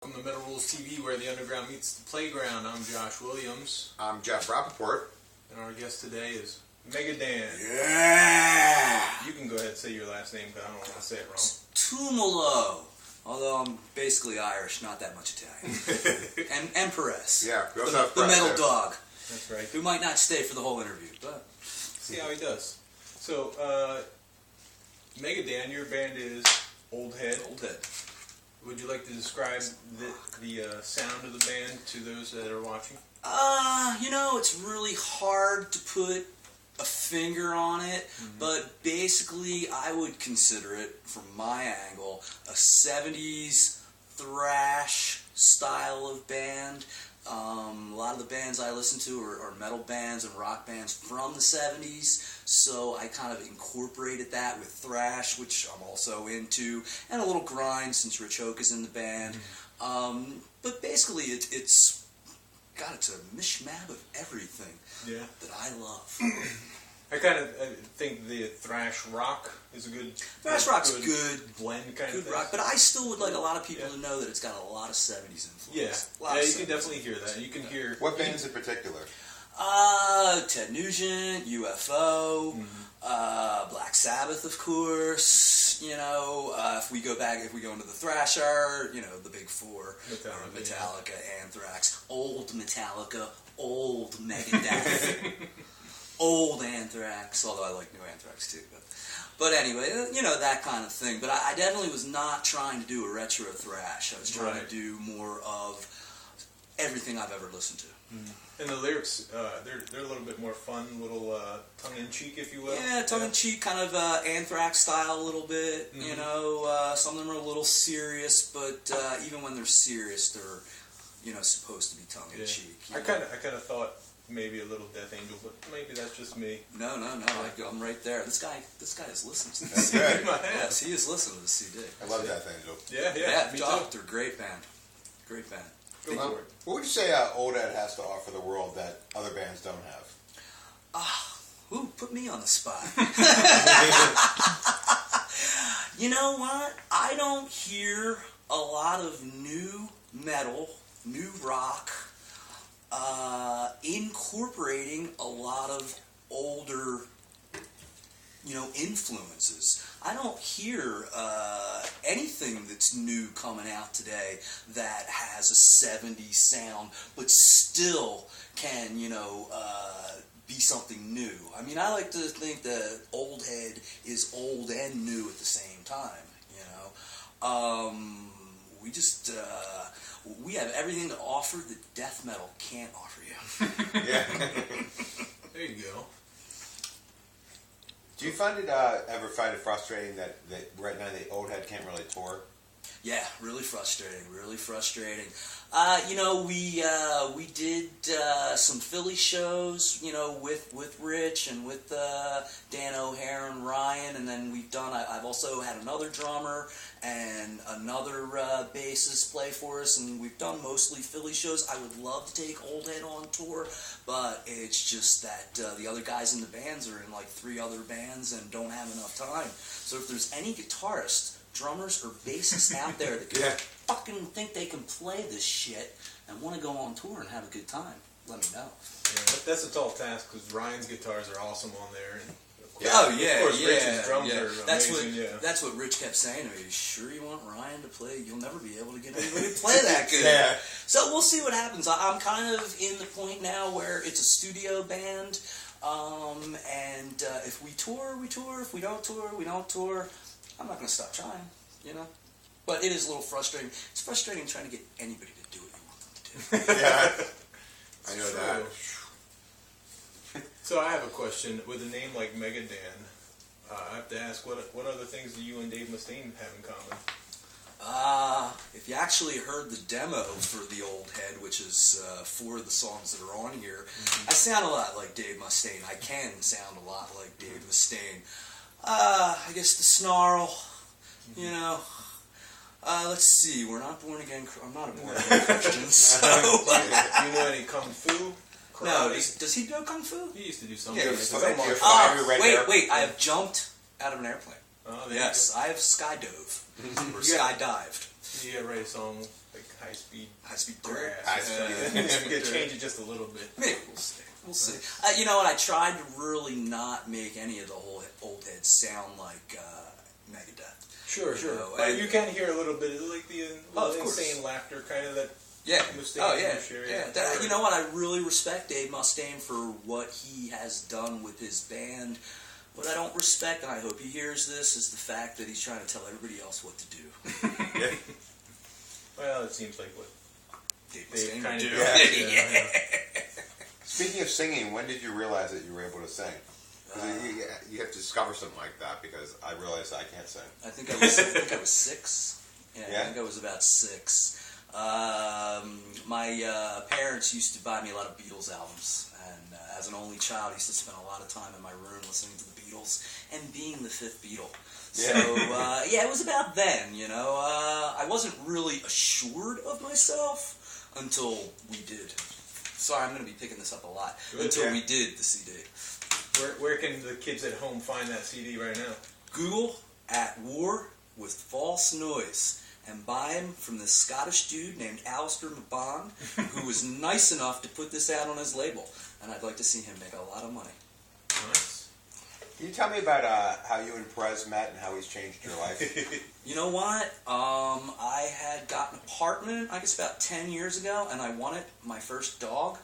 Welcome to Metal Rules TV, where the underground meets the playground. I'm Josh Williams. I'm Jeff Rappaport. And our guest today is MegaDan. Yeah! You can go ahead and say your last name, because I don't want to say it wrong. Tumolo. Although I'm basically Irish, not that much Italian. And Empress. Yeah, the metal dog. That's right. Who might not stay for the whole interview, but... See how he does. So, MegaDan, your band is Old Head. Old Head. Would you like to describe the sound of the band to those that are watching? It's really hard to put a finger on it, but basically I would consider it, from my angle, a 70s thrash style of band. A lot of the bands I listen to are metal bands and rock bands from the 70s, so I kind of incorporated that with thrash, which I'm also into, and a little grind since Richard Hoak is in the band. But basically it's a mishmash of everything that I love. I think the thrash rock is a good... Thrash rock's good blend kind of thing. Rock, but I still would like a lot of people to know that it's got a lot of 70s influence. Yeah, you can definitely hear that. You can hear... What bands in particular? Ted Nugent, UFO, Black Sabbath, of course. If we go into the thrash art, the big four: Metallica, Anthrax, old Metallica, old Megadeth, old Anthrax. Although I like new Anthrax too. But anyway, that kind of thing. But I definitely was not trying to do a retro thrash. I was trying to do more of everything I've ever listened to. And the lyrics, they're a little bit more fun, little tongue-in-cheek, if you will. Yeah, tongue-in-cheek, kind of Anthrax style a little bit. Some of them are a little serious, but even when they're serious, they're supposed to be tongue-in-cheek. Yeah. I kind of thought maybe a little Death Angel, but maybe that's just me. No, I'm right there. This guy has listened to the CD. Yes, he has listened to the CD. I love Death Angel. Yeah, me too. too. They're great band. Great band. What would you say Old Head has to offer the world that other bands don't have? Put me on the spot. You know what? I don't hear a lot of new metal, new rock, incorporating a lot of older, influences. I don't hear anything that's new coming out today that has a 70s sound, but still can, be something new. I mean, I like to think that Old Head is old and new at the same time, we have everything to offer that death metal can't offer you. Yeah. There you go. Do you ever find it frustrating that right now the Old Head can't really tour? Yeah, really frustrating. We did some Philly shows, with Rich and with Dan O'Hare and Ryan, and then I've also had another drummer and another bassist play for us, and we've done mostly Philly shows. I would love to take Old Head on tour, but it's just that the other guys in the bands are in like 3 other bands and don't have enough time. So if there's any guitarists, drummers, or bassists out there that can fucking think they can play this shit and want to go on tour and have a good time, let me know. Yeah, that's a tall task, because Ryan's guitars are awesome on there. And of course, Rich's drums are amazing. That's what Rich kept saying to me. You sure you want Ryan to play? You'll never be able to get anybody to play that good. So we'll see what happens. I'm kind of in the point now where it's a studio band, and if we tour, we tour. If we don't tour, we don't tour. I'm not going to stop trying, But it is a little frustrating. It's frustrating trying to get anybody to do what you want them to do. Yeah, I know that. So I have a question. With a name like MegaDan, I have to ask, what other things do you and Dave Mustaine have in common? If you actually heard the demo for the Old Head, which is 4 of the songs that are on here, I sound a lot like Dave Mustaine. I can sound a lot like Dave Mustaine. I guess the snarl, let's see, we're not born again, I'm not a born again Christian, so... Do you know any Kung Fu? No, does he know Kung Fu? He used to do something. Wait, I have jumped out of an airplane. Oh, yes, I have skydove, or skydived. Yeah, write a song like High Speed dirt. Change it just a little bit. Maybe we'll see. We'll see. You know what? I tried to really not make any of the whole old heads sound like Megadeth. Sure. You know, But you can hear a little bit of like the of insane laughter, kind of that. Yeah. Mustaine. Oh yeah. Sure, yeah. You know what? I really respect Dave Mustaine for what he has done with his band. What I don't respect, and I hope he hears this, is the fact that he's trying to tell everybody else what to do. Yeah. Well, it seems like what Dave they Mustaine kind would of do. do. Yeah. Speaking of singing, when did you realize that you were able to sing? 'Cause you have to discover something like that, because I realized I can't sing. I think I was 6. Yeah, I think I was about 6. My parents used to buy me a lot of Beatles albums, and as an only child, I used to spend a lot of time in my room listening to the Beatles and being the 5th Beatle. So yeah, it was about then. You know, I wasn't really assured of myself until we did. Sorry, I'm going to be picking this up a lot. Until we did the CD. Where can the kids at home find that CD right now? Google "At War with False Noise" and buy him from this Scottish dude named Alistair McBond, who was nice enough to put this out on his label. And I'd like to see him make a lot of money. Nice. Can you tell me about how you and Perez met and how he's changed your life? You know what? I had gotten an apartment, I guess about 10 years ago, and I wanted my first dog.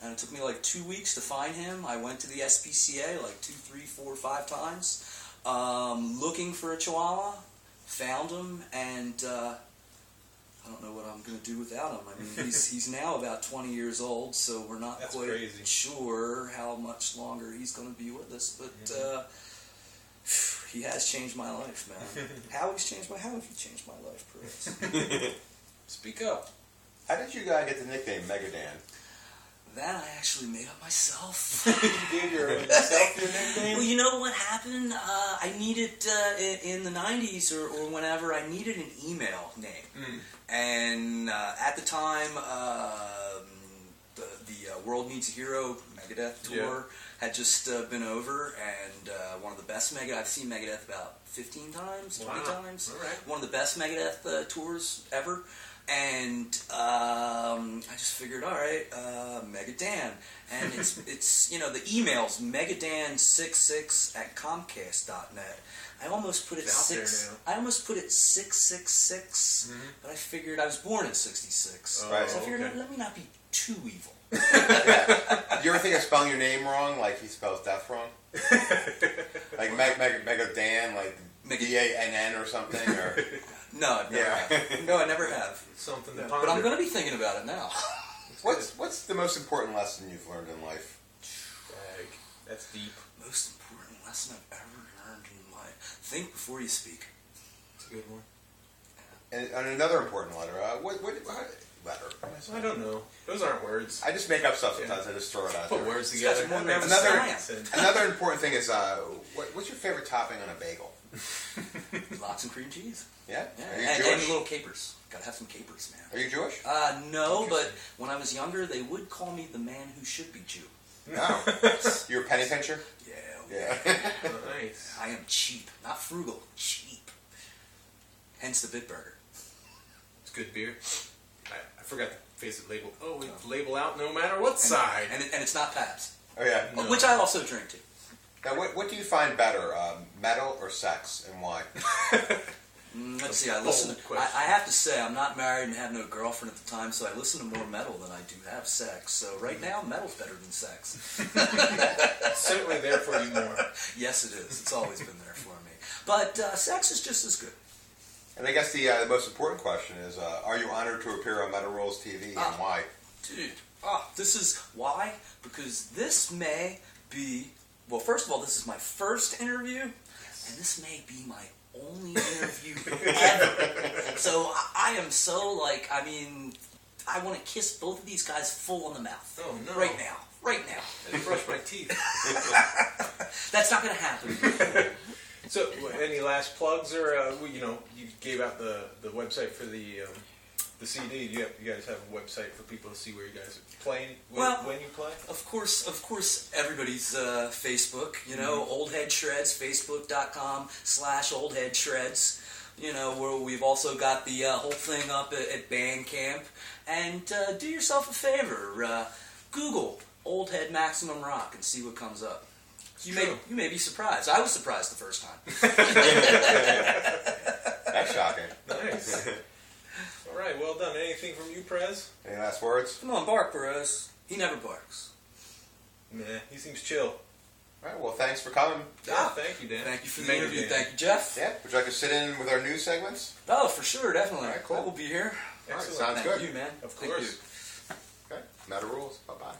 And it took me like 2 weeks to find him. I went to the SPCA like 2, 3, 4, 5 times, looking for a Chihuahua. Found him, and I don't know what I'm going to do without him. I mean, he's now about 20 years old, so we're not quite sure how much longer he's going to be with us. But he has changed my life, man. How have you changed my life, Perez? Speak up. How did you guys get the nickname MegaDan? That I actually made up myself. You gave yourself your nickname? Well, you know what happened? I needed, in the 90s or whenever, I needed an email name. And at the time, the World Needs a Hero Megadeth tour had just been over, and one of the best Megadeth, I've seen Megadeth about 15 times, 20 times. All right. One of the best Megadeth tours ever. And I just figured, all right, MegaDan, and it's you know, the email's megadan66@comcast.net. I almost put it I almost put it 666, but I figured I was born in '66, so I figured let me not be too evil. You ever think of spelling your name wrong, like he spells death wrong? Like MegaDan, like DANN or something, or. No, I've never have. No, I never have. Something to But I'm going to be thinking about it now. What's the most important lesson you've learned in life? That's deep. Most important lesson I've ever learned in life. Think before you speak. It's a good one. And another important letter. What letter? I don't know. Those aren't words. I just make up stuff sometimes. I just throw it out Put there. words together. Another important thing is what's your favorite topping on a bagel? Lots of cream cheese. Yeah? Are you and Jewish? little capers. Gotta have some capers, man. Are you Jewish? No, but when I was younger, they would call me the man who should be Jew. No. You're a penny pincher? Yeah. Nice. I am cheap. Not frugal. Cheap. Hence the Bitburger. It's good beer. I forgot to face the label. Oh, we label out no matter what side. And it's not Pabst. Oh, yeah. No. Which I also drink, too. Now, what do you find better, metal or sex, and why? Let's see. I have to say, I'm not married and have no girlfriend at the time, so I listen to more metal than I do have sex. So right now, metal's better than sex. It's certainly there for you more. Yes, it is. It's always been there for me. But sex is just as good. And I guess the most important question is, are you honored to appear on Metal Rules TV, and why? Dude, this is why? Because this may be... Well, first of all, this is my first interview, and this may be my only interview ever. So I am so, I want to kiss both of these guys full on the mouth. Oh, no. Right now. Right now. I brush my teeth. That's not going to happen. So, any last plugs, or you gave out the website for the CD? You guys have a website for people to see where you guys are playing when you play? Of course, everybody's Facebook. Old Head Shreds, Facebook.com/oldheadshreds. You know, where we've also got the whole thing up at Bandcamp. And do yourself a favor, Google Old Head Maximum Rock and see what comes up. You may be surprised. I was surprised the first time. That's shocking. Nice. All right, well done. Anything from you, Prez? Any last words? Come on, bark, Perez. He never barks. Nah, he seems chill. All right, well, thanks for coming. Yeah, thank you, Dan. Thank you for the interview. Thank you, Jeff. Yeah, would you like to sit in with our news segments? Oh, for sure, definitely. All right, cool. I will be here. All right, Excellent. sounds Thank good. you, man. Of Thank course. you. Okay, matter rules. Bye-bye.